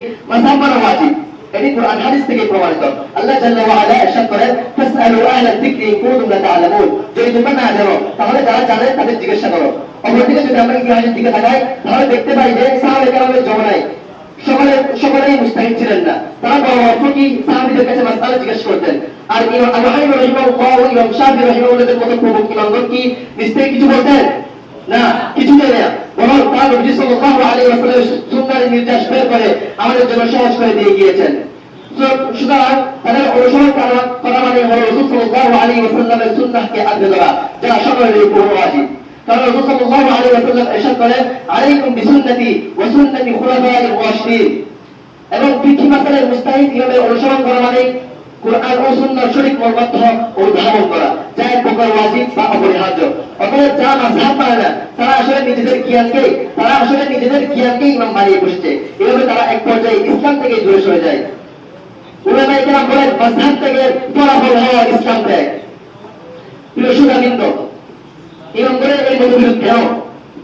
মাসাম্মার ওয়াজিব এটি কোরআন হাদিস থেকে প্রমাণিত। আল্লাহ জাল্লা ওয়া আলা ইরশাদ করেন ফাসআলু আহলা যিকরি ইন কুনতুম লা তা'লামুন, যদি তোমরা না জানো তাহলে যারা জানে তাদের জিজ্ঞাসা করো। অপরদিকে যদি আমরা ইতিহাসের দিকে তাকাই তাহলে দেখতে পাই যে সাহাবায়ে কেরামের জমানায় সকলেই মুস্তাহিদ ছিলেন না। তারা বড় ফকি সাহাবীদের কাছে মাসআলা জিজ্ঞাসা করতেন। আর ইমাম আবু হানিফা রাহিমাহুল্লাহ ও ইমাম শাফিঈ রাহিমাহুল্লাহর মতো প্রমুখ ইমামগণ কি নিশ্চয়ই কিছু বলতেন না, কিছুই না। বরং তারা নবী সাল্লাল্লাহু আলাইহি ওয়াসাল্লামের সুন্নাহর নির্দেশ বের করে আমাদের জন্য সহজ করে দিয়ে গিয়েছেন। সুতরাং তাদের অনুসরণ করা মানে হলো রাসূল সাল্লাল্লাহু আলাইহি ওয়াসাল্লামের সুন্নাহকে আঁকড়ে ধরা, যা সকলের উপর ওয়াজিব। কারণ রাসূল সাল্লাল্লাহু আলাইহি ওয়াসাল্লাম ইরশাদ করেন আলাইকুম বিসুন্নতি ওয়া সুন্নতি খুলাফায়ে রাশিদিন। এবং ফিকহি মাসালার মুস্তাহিদ ইমামের অনুসরণ করা মানে কুরআন ও সুন্নাহর সঠিক মর্মার্থ ও ধারণ করা, যা এক প্রকার ওয়াজিব বা অপরিহার্য। অতএব যারা মাযহাব মানে না তারা আসলে নিজেদের জ্ঞানকে ইমাম বানিয়ে বসেছে। এভাবে তারা এক পর্যায়ে ইসলাম থেকে দূরে সরে যায়। উলামায়ে কেরাম বলেন মাযহাব থেকে ফলাফল হওয়া ইসলাম ত্যাগ। প্রিয় সুধীবৃন্দ, ইমামদের এই মতবিরোধেও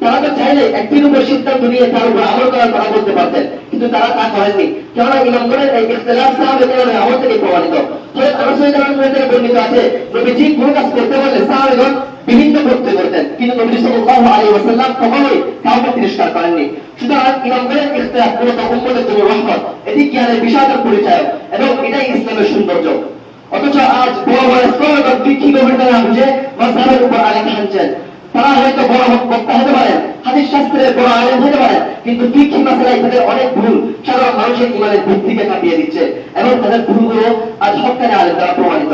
তারা তো চাইলে একটির উপর সিদ্ধান্ত নিয়ে তার উপর আমল করার কথা বলতে পারতেন, কিন্তু তারা তা করেননি। কেননা ইমামদের এই ইখতিলাফ সাহাবায়ে কেরামের আমল থেকে প্রমাণিত। তবে রাসূলুল্লাহ বর্ণিত আছে নবীজি কোন কাজ করতে বললে সাহাবাগণ বিভিন্ন করতে করতেন, কিন্তু নবী সাল্লাল্লাহু আলাইহি ওয়াসাল্লাম কখনোই কাউকে তিরস্কার করেননি। সুতরাং ইমামদের ইখতিলাফ মূলত উম্মতের জন্য রহমত, এটি জ্ঞানের বিশালতার পরিচয় এবং এটাই ইসলামের সৌন্দর্য। অথচ আজ বড় বড় স্কলারগণ ফিকহি গবেষণা বুঝে মাযহাবের উপর আলেম হানছেন। তারা হয়তো বড় বক্তা হতে পারেন, হাদিস শাস্ত্রের বড় আলেম হতে পারেন, কিন্তু ফিকহি মাসালায় তাদের অনেক ভুল সাধারণ মানুষের ইমানের ভিত্তিকে কাঁপিয়ে দিচ্ছে এবং তাদের ভুলগুলো আজ হক্কানি আলেম দ্বারা প্রমাণিত।